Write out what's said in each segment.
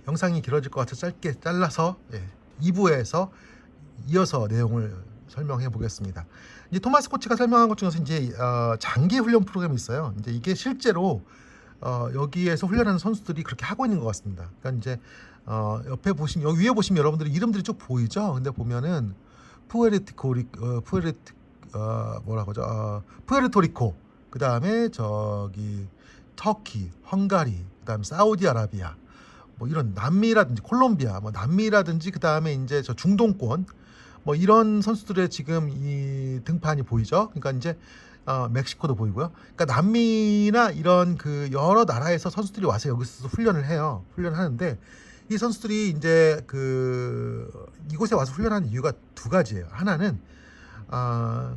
영상이 길어질 것 같아서 짧게 잘라서 2부에서 이어서 내용을 설명해 보겠습니다. 이제 토마스 코치가 설명한 것 중에서 이제 장기 훈련 프로그램이 있어요. 이제 이게 실제로 여기에서 훈련하는 선수들이 그렇게 하고 있는 것 같습니다. 그러니까 이제 옆에 보시면, 여기 위에 보시면 여러분들이 이름들이 쭉 보이죠. 근데 보면은 푸에르토리코, 그 다음에 저기 터키, 헝가리, 그 다음에 사우디아라비아, 뭐 이런 남미라든지 콜롬비아, 뭐 남미라든지 그 다음에 이제 저 중동권, 뭐 이런 선수들의 지금 이 등판이 보이죠. 그러니까 이제 멕시코도 보이고요. 그러니까 남미나 이런 그 여러 나라에서 선수들이 와서 여기서 훈련을 해요. 훈련하는데 이 선수들이 이제 그 이곳에 와서 훈련하는 이유가 두 가지예요. 하나는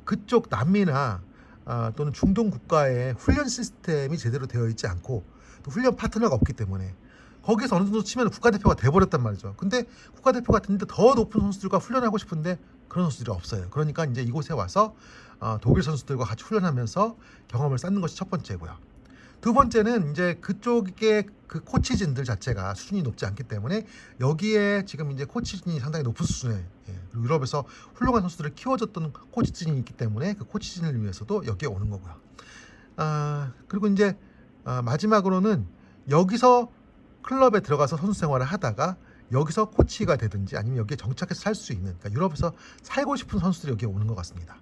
그쪽 남미나 또는 중동 국가의 훈련 시스템이 제대로 되어 있지 않고 또 훈련 파트너가 없기 때문에 거기서 어느 정도 치면 국가대표가 돼버렸단 말이죠. 근데 국가대표 같은데 더 높은 선수들과 훈련하고 싶은데 그런 선수들이 없어요. 그러니까 이제 이곳에 와서 독일 선수들과 같이 훈련하면서 경험을 쌓는 것이 첫 번째고요. 두 번째는 이제 그쪽의 그 코치진들 자체가 수준이 높지 않기 때문에 여기에 지금 이제 코치진이 상당히 높은 수준의, 그리고 유럽에서 훌륭한 선수들을 키워줬던 코치진이 있기 때문에 그 코치진을 위해서도 여기에 오는 거고요. 그리고 이제 마지막으로는 여기서 클럽에 들어가서 선수 생활을 하다가 여기서 코치가 되든지 아니면 여기에 정착해서 살 수 있는, 그러니까 유럽에서 살고 싶은 선수들이 여기에 오는 것 같습니다.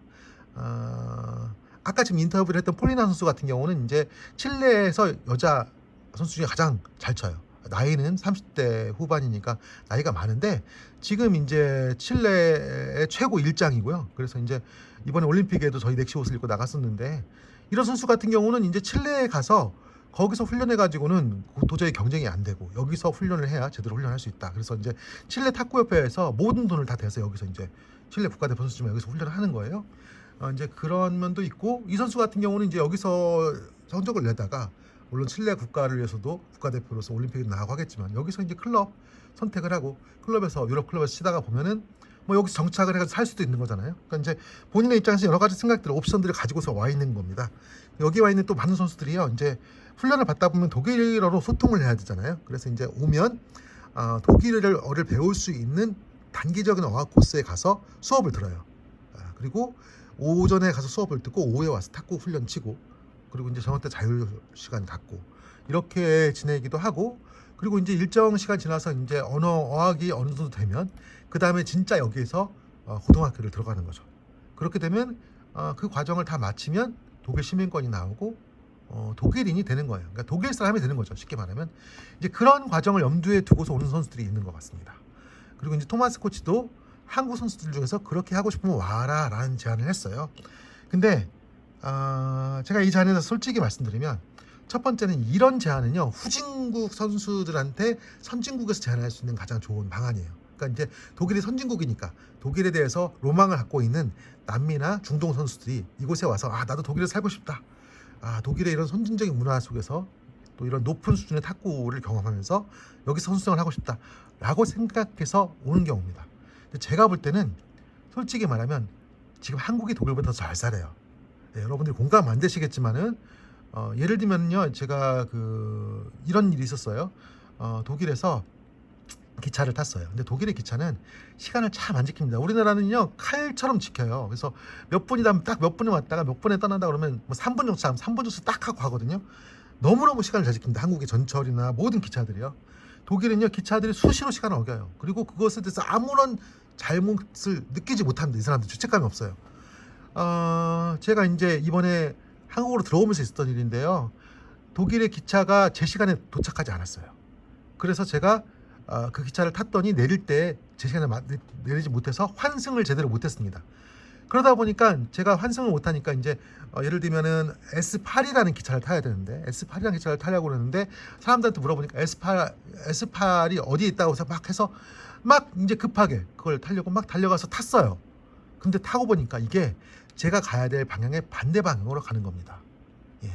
아까 지금 인터뷰를 했던 폴리나 선수 같은 경우는 이제 칠레에서 여자 선수 중에 가장 잘 쳐요. 나이는 30대 후반이니까 나이가 많은데 지금 이제 칠레의 최고 일장이고요. 그래서 이제 이번에 올림픽에도 저희 넥시 옷을 입고 나갔었는데 이런 선수 같은 경우는 이제 칠레에 가서 거기서 훈련해가지고는 도저히 경쟁이 안 되고 여기서 훈련을 해야 제대로 훈련할 수 있다. 그래서 이제 칠레 탁구협회에서 모든 돈을 다 대서 여기서 이제 칠레 국가대표 선수지만 여기서 훈련을 하는 거예요. 이제 그런 면도 있고 이 선수 같은 경우는 이제 여기서 성적을 내다가 물론 칠레 국가를 위해서도 국가대표로서 올림픽에 나가고 하겠지만 여기서 이제 클럽 선택을 하고 클럽에서 유럽 클럽에서 치다가 보면은 뭐 여기서 정착을 해가지고 살 수도 있는 거잖아요. 그러니까 이제 본인의 입장에서 여러 가지 생각들, 옵션들을 가지고서 와 있는 겁니다. 여기 와 있는 또 많은 선수들이요. 이제 훈련을 받다 보면 독일어로 소통을 해야 되잖아요. 그래서 이제 오면 독일어를 배울 수 있는 단기적인 어학 코스에 가서 수업을 들어요. 그리고 오전에 가서 수업을 듣고 오후에 와서 탁구 훈련 치고 그리고 이제 저녁 때 자유 시간 갖고 이렇게 지내기도 하고 그리고 이제 일정 시간 지나서 이제 언어 어학이 어느 정도 되면 그 다음에 진짜 여기에서 고등학교를 들어가는 거죠. 그렇게 되면 그 과정을 다 마치면 독일 시민권이 나오고 독일인이 되는 거예요. 그러니까 독일 사람이 되는 거죠. 쉽게 말하면 이제 그런 과정을 염두에 두고서 오는 선수들이 있는 것 같습니다. 그리고 이제 토마스 코치도 한국 선수들 중에서 그렇게 하고 싶으면 와라 라는 제안을 했어요. 근데 제가 이 제안에서 솔직히 말씀드리면 첫 번째는 이런 제안은요 후진국 선수들한테 선진국에서 제안할 수 있는 가장 좋은 방안이에요. 그러니까 이제 독일이 선진국이니까 독일에 대해서 로망을 갖고 있는 남미나 중동 선수들이 이곳에 와서 나도 독일에 살고 싶다. 독일의 이런 선진적인 문화 속에서 또 이런 높은 수준의 탁구를 경험하면서 여기서 선수생활을 하고 싶다 라고 생각해서 오는 경우입니다. 근데 제가 볼 때는 솔직히 말하면 지금 한국이 독일보다 더 잘 살아요. 여러분들이 공감 안 되시겠지만은 예를 들면요 제가 이런 일이 있었어요. 독일에서 기차를 탔어요. 근데 독일의 기차는 시간을 참 안 지킵니다. 우리나라는요 칼처럼 지켜요. 그래서 몇 분이다 딱 몇 분에 왔다가 몇 분에 떠난다 그러면 뭐 3분 정도 하면 3분 정도 딱 하고 가거든요. 너무너무 시간을 잘 지킵니다. 한국의 전철이나 모든 기차들이요. 독일은요 기차들이 수시로 시간을 어겨요. 그리고 그것에 대해서 아무런 잘못을 느끼지 못합니다. 이 사람들 죄책감이 없어요. 제가 이제 이번에 한국으로 들어오면서 있었던 일인데요. 독일의 기차가 제 시간에 도착하지 않았어요. 그래서 제가 그 기차를 탔더니 내릴 때 제 시간에 내리지 못해서 환승을 제대로 못했습니다. 그러다 보니까 제가 환승을 못하니까 이제 예를 들면은 S8이라는 기차를 타야 되는데 S8이라는 기차를 타려고 그러는데 사람들한테 물어보니까 S8이 어디에 있다고 해서 막 해서 막 이제 급하게 그걸 타려고 막 달려가서 탔어요. 근데 타고 보니까 이게 제가 가야 될 방향의 반대 방향으로 가는 겁니다. 예.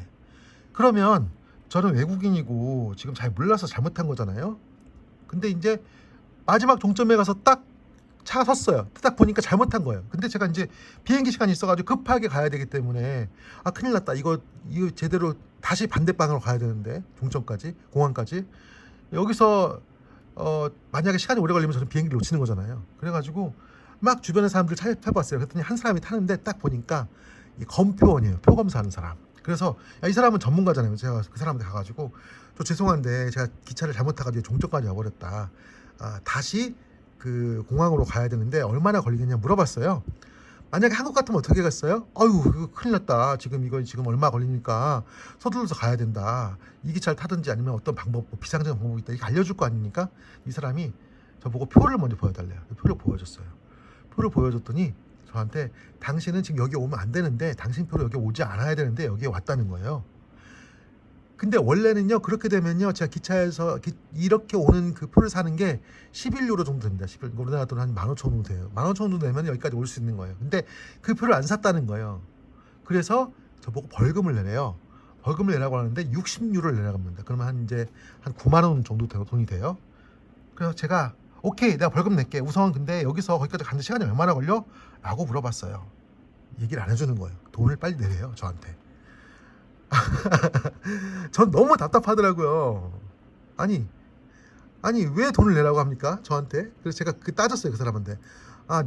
그러면 저는 외국인이고 지금 잘 몰라서 잘못한 거잖아요. 근데 이제 마지막 종점에 가서 딱 차가 섰어요. 딱 보니까 잘못한 거예요. 근데 제가 이제 비행기 시간이 있어가지고 급하게 가야 되기 때문에 큰일 났다. 이거 제대로 다시 반대 방향으로 가야 되는데 종점까지 공항까지 여기서 만약에 시간이 오래 걸리면 저는 비행기를 놓치는 거잖아요. 그래가지고 막 주변의 사람들 찾아봤어요. 그랬더니 한 사람이 타는데 딱 보니까 이 검표원이에요. 표 검사하는 사람. 그래서 야, 이 사람은 전문가잖아요. 제가 그 사람한테 가가지고 저 죄송한데 제가 기차를 잘못 타가지고 종점까지 와버렸다. 다시 그 공항으로 가야 되는데 얼마나 걸리겠냐 물어봤어요. 만약에 한국 같으면 어떻게 갔어요? 아유 이거 큰일 났다. 지금 얼마 걸리니까 서둘러서 가야 된다. 이 기차를 타든지 아니면 어떤 방법, 뭐 비상적인 방법이 있다. 이거 알려줄 거 아닙니까? 이 사람이 저보고 표를 먼저 보여달래요. 표를 보여줬어요. 표를 보여줬더니 저한테 당신은 지금 여기 오면 안 되는데 당신 표로 여기 오지 않아야 되는데 여기에 왔다는 거예요. 근데 원래는요 그렇게 되면요 제가 기차에서 이렇게 오는 그 표를 사는 게 11유로 정도 됩니다. 11, 우리나라 돈 한 15,000원 정도 돼요. 15,000원 정도 되면 여기까지 올 수 있는 거예요. 근데 그 표를 안 샀다는 거예요. 그래서 저보고 벌금을 내래요. 벌금을 내라고 하는데 60유로를 내라고 합니다. 그러면 한 9만 원 정도 돈이 돼요. 그래서 제가 오케이 내가 벌금 낼게. 우선 근데 여기서 거기까지 가는 시간이 얼마나 걸려? 라고 물어봤어요. 얘기를 안 해주는 거예요. 돈을 빨리 내래요 저한테. 전 너무 답답하더라고요. 아니 왜 돈을 내라고 합니까 저한테? 그래서 제가 따졌어요 그 사람한테.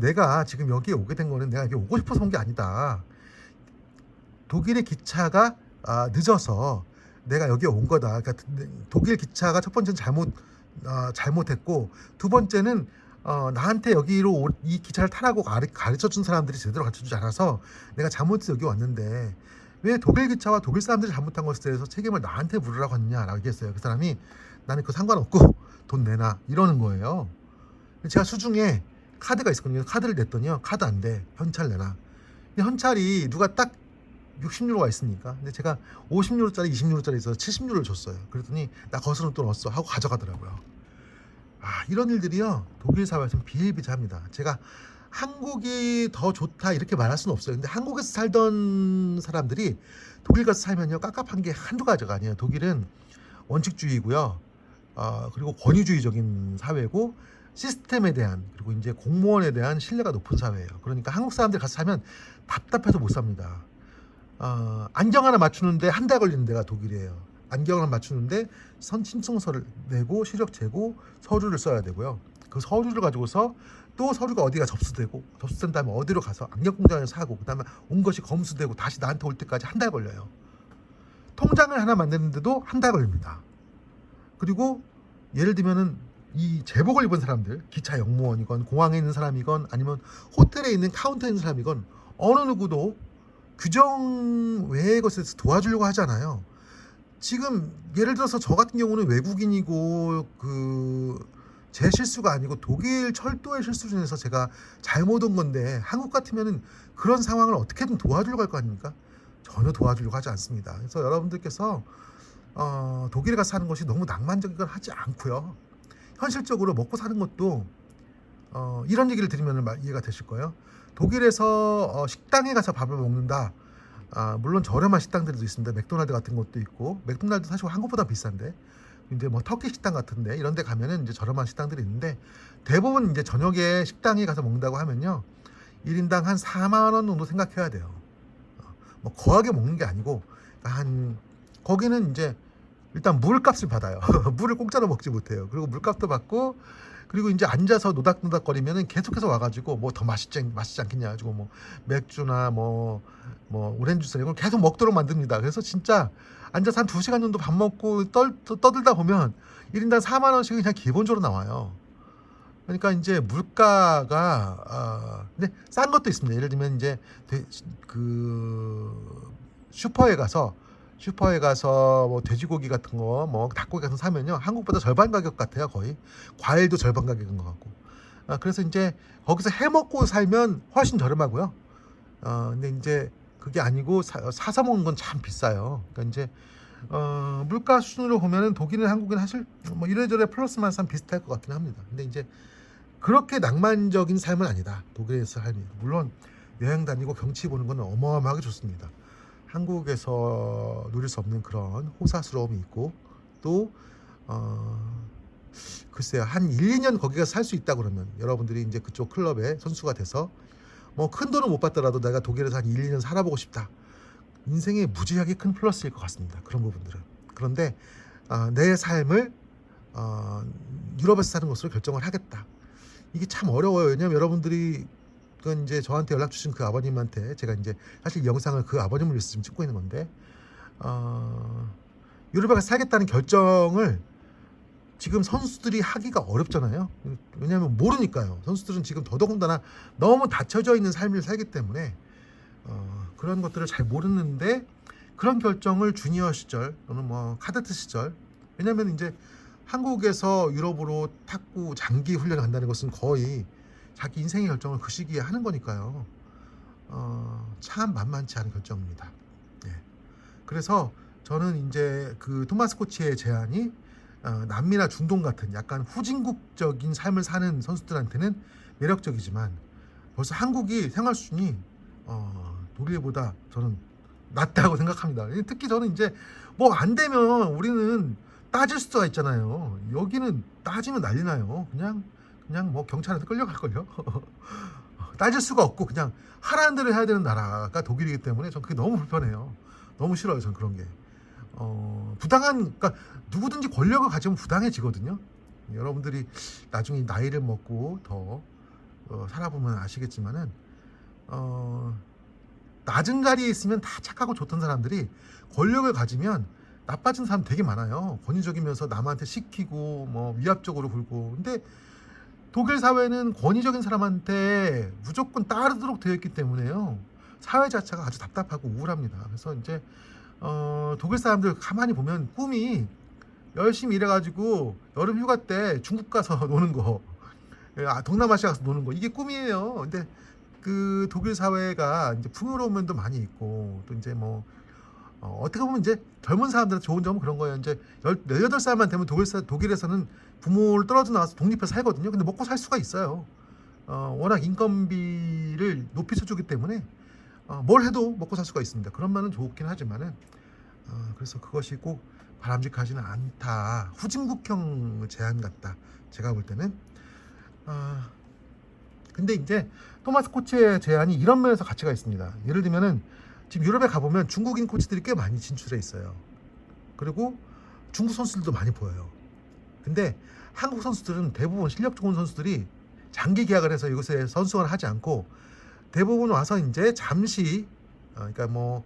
내가 지금 여기에 오게 된 거는 내가 여기 오고 싶어서 온 게 아니다. 독일의 기차가 늦어서 내가 여기에 온 거다. 그러니까 독일 기차가 첫 번째는 잘못했고 두 번째는 나한테 여기로 이 기차를 타라고 가르쳐 준 사람들이 제대로 가르쳐 주지 않아서 내가 잘못해서 여기 왔는데 왜 독일 기차와 독일 사람들이 잘못한 것에 대해서 책임을 나한테 물으라고 하느냐라고 얘기했어요. 그 사람이 나는 그거 상관없고 돈 내놔 이러는 거예요. 제가 수중에 카드가 있었거든요. 카드를 냈더니요 카드 안 돼. 현찰 내놔. 근데 현찰이 누가 딱 60유로가 있으니까 근데 제가 50유로짜리 20유로짜리 있어서 70유로를 줬어요. 그랬더니 나 거스름 돈 없어 하고 가져가더라고요. 이런 일들이요 독일 사회에서는 비일비재합니다. 제가 한국이 더 좋다 이렇게 말할 수는 없어요. 근데 한국에서 살던 사람들이 독일 가서 살면요 깝깝한 게 한두 가지가 아니에요. 독일은 원칙주의고요. 그리고 권위주의적인 사회고 시스템에 대한 그리고 이제 공무원에 대한 신뢰가 높은 사회예요. 그러니까 한국 사람들 가서 살면 답답해서 못 삽니다. 안경 하나 맞추는데 한 달 걸리는 데가 독일이에요. 안경을 하나 맞추는데 신청서를 내고 시력 재고 서류를 써야 되고요. 그 서류를 가지고서 또 서류가 어디가 접수된 다음에 어디로 가서 안경 공장에서 사고 그다음에 온 것이 검수되고 다시 나한테 올 때까지 한 달 걸려요. 통장을 하나 만드는데도 한 달 걸립니다. 그리고 예를 들면은 이 제복을 입은 사람들, 기차 역무원이건 공항에 있는 사람이건 아니면 호텔에 있는 카운터에 있는 사람이건 어느 누구도 규정 외의 것에 대해서 도와주려고 하잖아요. 지금 예를 들어서 저 같은 경우는 외국인이고 제 실수가 아니고 독일 철도의 실수 중에서 제가 잘못 온 건데 한국 같으면은 그런 상황을 어떻게든 도와주려고 할 거 아닙니까? 전혀 도와주려고 하지 않습니다. 그래서 여러분들께서 독일에 가서 사는 것이 너무 낭만적인 건 하지 않고요. 현실적으로 먹고 사는 것도 이런 얘기를 드리면 이해가 되실 거예요. 독일에서 식당에 가서 밥을 먹는다. 물론 저렴한 식당들도 있습니다. 맥도날드 같은 것도 있고 맥도날드 사실 한국보다 비싼데 이제 뭐 터키 식당 같은데 이런 데 가면은 이제 저렴한 식당들이 있는데 대부분 이제 저녁에 식당에 가서 먹는다고 하면요 1인당 한 4만 원 정도 생각해야 돼요. 뭐 거하게 먹는 게 아니고 거기는 이제 일단 물값을 받아요. 물을 공짜로 먹지 못해요. 그리고 물값도 받고 그리고 이제 앉아서 노닥노닥거리면은 계속해서 와가지고 뭐 더 맛있지 않겠냐 가지고 뭐 맥주나 뭐 오렌지 주스 이런 걸 계속 먹도록 만듭니다. 그래서 진짜 앉아서 한 2시간 정도 밥 먹고 떠들다 보면 1인당 4만 원씩은 그냥 기본적으로 나와요. 그러니까 이제 물가가 근데 싼 것도 있습니다. 예를 들면 이제 그 슈퍼에 가서 뭐 돼지고기 같은 거 뭐 닭고기 같은 거 사면요 한국보다 절반 가격 같아요. 거의 과일도 절반 가격인 것 같고 그래서 이제 거기서 해 먹고 살면 훨씬 저렴하고요. 근데 이제 그게 아니고 사서 먹는 건 참 비싸요. 그러니까 이제 물가 수준으로 보면은 독일은 한국은 사실 뭐 이래저래 플러스 마이너스 비슷할 것 같긴 합니다. 근데 이제 그렇게 낭만적인 삶은 아니다. 독일에서 삶이 물론 여행 다니고 경치 보는 건 어마어마하게 좋습니다. 한국에서 누릴 수 없는 그런 호사스러움이 있고 또 글쎄요 한 1, 2년 거기 가서 살 수 있다 그러면 여러분들이 이제 그쪽 클럽의 선수가 돼서 뭐 큰 돈은 못 받더라도 내가 독일에서 한 1, 2년 살아보고 싶다. 인생에 무지하게 큰 플러스일 것 같습니다. 그런 부분들은. 그런데 내 삶을 유럽에서 사는 것으로 결정을 하겠다. 이게 참 어려워요. 왜냐면 여러분들이 그건 이제 저한테 연락 주신 그 아버님한테 제가 이제 사실 이 영상을 그 아버님을 위해서 지금 찍고 있는 건데 유럽에 가서 살겠다는 결정을 지금 선수들이 하기가 어렵잖아요. 왜냐하면 모르니까요. 선수들은 지금 더더군다나 너무 닫혀져 있는 삶을 살기 때문에 그런 것들을 잘 모르는데 그런 결정을 주니어 시절 또는 뭐 카데트 시절, 왜냐하면 이제 한국에서 유럽으로 탁구 장기 훈련을 간다는 것은 거의 자기 인생의 결정을 그 시기에 하는 거니까요. 참 만만치 않은 결정입니다. 예. 그래서 저는 이제 그 토마스 코치의 제안이 남미나 중동 같은 약간 후진국적인 삶을 사는 선수들한테는 매력적이지만 벌써 한국이 생활 수준이 독일보다 저는 낫다고 생각합니다. 특히 저는 이제 뭐 안 되면 우리는 따질 수가 있잖아요. 여기는 따지면 난리 나요. 그냥 뭐 경찰한테 끌려갈걸요. 따질 수가 없고 그냥 하라는 대로 해야 되는 나라가 독일이기 때문에 전 그게 너무 불편해요. 너무 싫어요. 전 그런 게. 그러니까 누구든지 권력을 가지면 부당해지거든요. 여러분들이 나중에 나이를 먹고 더 살아보면 아시겠지만은 낮은 자리에 있으면 다 착하고 좋던 사람들이 권력을 가지면 나빠진 사람 되게 많아요. 권위적이면서 남한테 시키고 뭐 위압적으로 굴고. 근데 독일 사회는 권위적인 사람한테 무조건 따르도록 되어 있기 때문에요. 사회 자체가 아주 답답하고 우울합니다. 그래서 이제 독일 사람들 가만히 보면 꿈이 열심히 일해가지고 여름 휴가 때 중국 가서 노는 거, 동남아시아 가서 노는 거, 이게 꿈이에요. 근데 그 독일 사회가 이제 풍요로운 면도 많이 있고 또 이제 뭐 어떻게 보면 이제 젊은 사람들한테 좋은 점은 그런 거예요. 이제 18살만 되면 독일에서는 부모를 떨어져 나와서 독립해서 살거든요. 근데 먹고 살 수가 있어요. 워낙 인건비를 높이 쳐주기 때문에 뭘 해도 먹고 살 수가 있습니다. 그런 면은 좋긴 하지만은 그래서 그것이 꼭 바람직하지는 않다. 후진국형 제안 같다. 제가 볼 때는. 근데 이제 토마스 코치의 제안이 이런 면에서 가치가 있습니다. 예를 들면은 지금 유럽에 가보면 중국인 코치들이 꽤 많이 진출해 있어요. 그리고 중국 선수들도 많이 보여요. 근데 한국 선수들은 대부분 실력 좋은 선수들이 장기 계약을 해서 이곳에 선수를 하지 않고 대부분 와서 이제 잠시 그러니까 뭐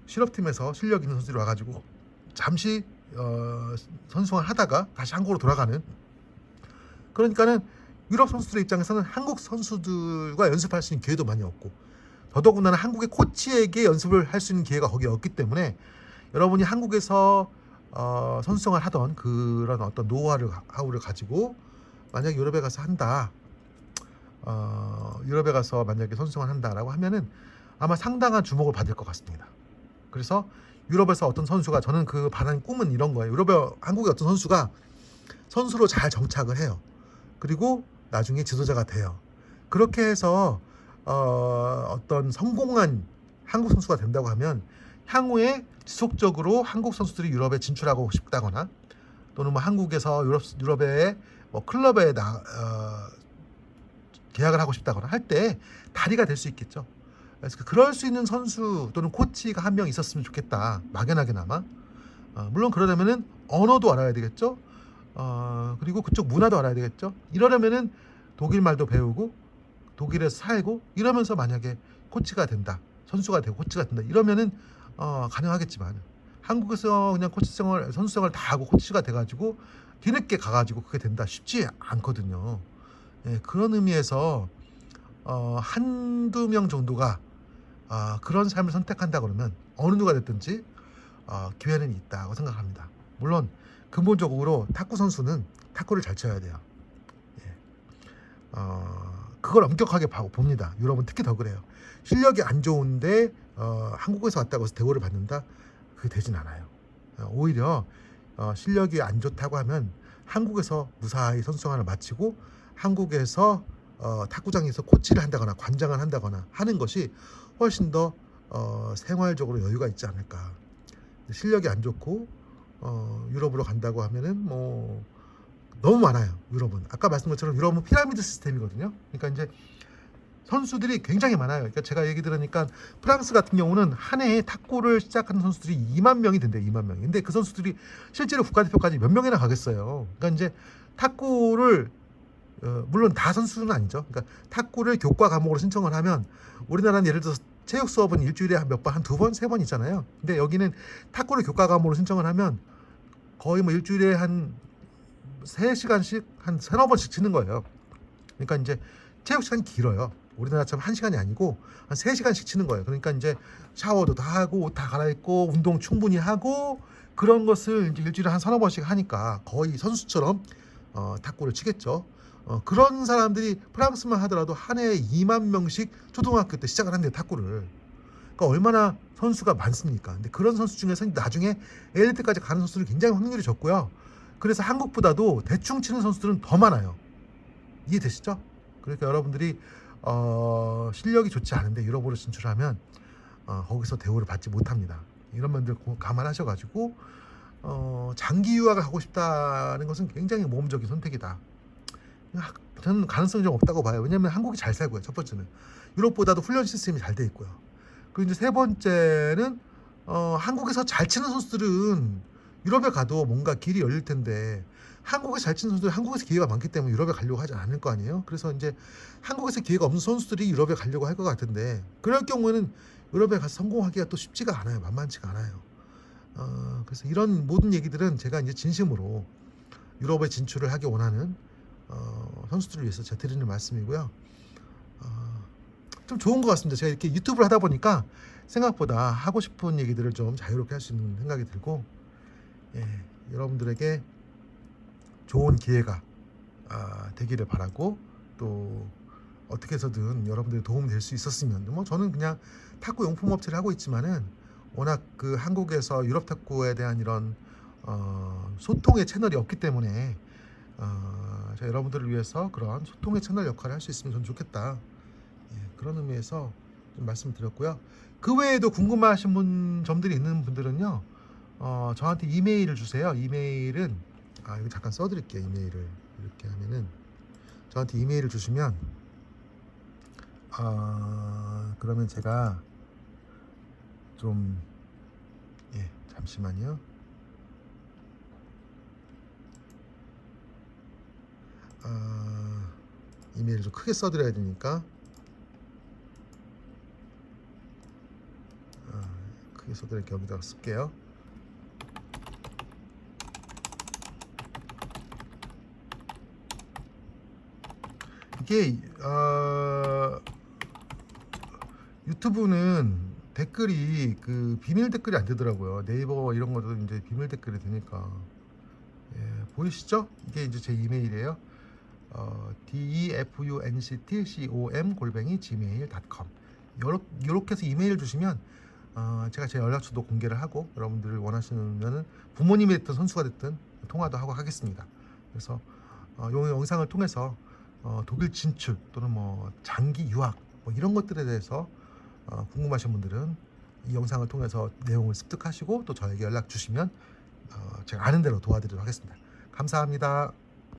실업팀에서 실력 있는 선수들이 와가지고 잠시 선수를 하다가 다시 한국으로 돌아가는. 그러니까는 유럽 선수들의 입장에서는 한국 선수들과 연습할 수 있는 기회도 많이 없고 더더군다나 한국의 코치에게 연습을 할 수 있는 기회가 거기 없기 때문에 여러분이 한국에서 선수생활 하던 그런 어떤 노하우를 가지고 만약에 유럽에 가서 한다, 유럽에 가서 만약에 선수생활 한다라고 하면은 아마 상당한 주목을 받을 것 같습니다. 그래서 유럽에서 어떤 선수가, 저는 그 바라는 꿈은 이런 거예요. 한국의 어떤 선수가 선수로 잘 정착을 해요. 그리고 나중에 지도자가 돼요. 그렇게 해서 어떤 성공한 한국 선수가 된다고 하면 향후에 지속적으로 한국 선수들이 유럽에 진출하고 싶다거나 또는 뭐 한국에서 유럽의 뭐 클럽에 계약을 하고 싶다거나 할 때 다리가 될 수 있겠죠. 그래서 그럴 수 있는 선수 또는 코치가 한 명 있었으면 좋겠다. 막연하게나마. 물론 그러려면은 언어도 알아야 되겠죠. 그리고 그쪽 문화도 알아야 되겠죠. 이러려면은 독일 말도 배우고 독일에서 살고 이러면서 만약에 코치가 된다, 선수가 되고 코치가 된다 이러면은 가능하겠지만 한국에서 그냥 선수 생활 다 하고 코치가 돼가지고 뒤늦게 가가지고 그게 된다 쉽지 않거든요. 예, 그런 의미에서 한두 명 정도가 그런 삶을 선택한다 그러면 어느 누가 됐든지 기회는 있다고 생각합니다. 물론 근본적으로 탁구 선수는 탁구를 잘 쳐야 돼요. 예. 그걸 엄격하게 봅니다. 유럽은 특히 더 그래요. 실력이 안 좋은데 한국에서 왔다고 해서 대우를 받는다? 그게 되진 않아요. 오히려 실력이 안 좋다고 하면 한국에서 무사히 선수생활을 마치고 한국에서 탁구장에서 코치를 한다거나 관장을 한다거나 하는 것이 훨씬 더 생활적으로 여유가 있지 않을까. 실력이 안 좋고 유럽으로 간다고 하면은 뭐 너무 많아요. 유럽은 아까 말씀드린 것처럼 유럽은 피라미드 시스템이거든요. 그러니까 이제 선수들이 굉장히 많아요. 그러니까 제가 얘기 들으니까 프랑스 같은 경우는 한 해에 탁구를 시작하는 선수들이 2만 명이 된대요. 2만 명이. 근데 그 선수들이 실제로 국가대표까지 몇 명이나 가겠어요. 그러니까 이제 탁구를 물론 다 선수는 아니죠. 그러니까 탁구를 교과 과목으로 신청을 하면 우리나라는 예를 들어서 체육 수업은 일주일에 한 몇 번, 한 2번, 3번 있잖아요. 근데 여기는 탁구를 교과 과목으로 신청을 하면 거의 뭐 일주일에 한 3시간씩 한 3-4번씩 치는 거예요. 그러니까 이제 체육 시간이 길어요. 우리나라처럼 1시간이 아니고 한 3시간씩 치는 거예요. 그러니까 이제 샤워도 다 하고 옷 다 갈아입고 운동 충분히 하고 그런 것을 이제 일주일에 한 3-4번씩 하니까 거의 선수처럼 탁구를 치겠죠. 그런 사람들이 프랑스만 하더라도 한 해에 2만 명씩 초등학교 때 시작을 한대요, 탁구를. 그러니까 얼마나 선수가 많습니까? 근데 그런 선수 중에서 나중에 엘리트까지 가는 선수들은 굉장히 확률이 적고요. 그래서 한국보다도 대충 치는 선수들은 더 많아요. 이해되시죠? 그러니까 여러분들이 실력이 좋지 않은데 유럽으로 진출하면 거기서 대우를 받지 못합니다. 이런 면들 감안하셔가지고 장기 유학을 하고 싶다는 것은 굉장히 모험적인 선택이다. 저는 가능성이 좀 없다고 봐요. 왜냐하면 한국이 잘 살고요. 첫 번째는 유럽보다도 훈련 시스템이 잘 돼 있고요. 그리고 이제 세 번째는 한국에서 잘 치는 선수들은 유럽에 가도 뭔가 길이 열릴 텐데 한국에서 잘 치는 선수들은 한국에서 기회가 많기 때문에 유럽에 가려고 하지 않을 거 아니에요. 그래서 이제 한국에서 기회가 없는 선수들이 유럽에 가려고 할 것 같은데 그럴 경우에는 유럽에 가서 성공하기가 또 쉽지가 않아요. 만만치가 않아요. 그래서 이런 모든 얘기들은 제가 이제 진심으로 유럽에 진출을 하기 원하는 선수들을 위해서 제가 드리는 말씀이고요. 좀 좋은 것 같습니다. 제가 이렇게 유튜브를 하다 보니까 생각보다 하고 싶은 얘기들을 좀 자유롭게 할 수 있는 생각이 들고, 여러분들에게 좋은 기회가 되기를 바라고, 또 어떻게 해서든 여러분들의 도움이 될 수 있었으면, 뭐 저는 그냥 탁구 용품 업체를 하고 있지만은 워낙 그 한국에서 유럽 탁구에 대한 이런 소통의 채널이 없기 때문에 제가 여러분들을 위해서 그런 소통의 채널 역할을 할 수 있으면 전 좋겠다. 그런 의미에서 좀 말씀드렸고요. 그 외에도 궁금하신 점들이 있는 분들은요, 저한테 이메일을 주세요. 이메일은 이거 잠깐 써드릴게요. 이메일을 이렇게 하면은 저한테 이메일을 주시면 그러면 제가 좀 잠시만요. 이메일을 좀 크게 써드려야 되니까 크게 써드릴게요. 여기다가 쓸게요. 이게 유튜브는 댓글이 그 비밀 댓글이 안 되더라고요. 네이버 이런 것도 이제 비밀 댓글이 되니까. 보이시죠? 이게 이제 제 이메일이에요. defunctcom@gmail.com 요렇게 해서 이메일 주시면 제가 제 연락처도 공개를 하고 여러분들을 원하시면은 부모님이 됐든 선수가 됐든 통화도 하고 하겠습니다. 그래서 이 영상을 통해서 독일 진출 또는 뭐 장기 유학 뭐 이런 것들에 대해서 궁금하신 분들은 이 영상을 통해서 내용을 습득하시고 또 저에게 연락 주시면 제가 아는 대로 도와드리도록 하겠습니다. 감사합니다.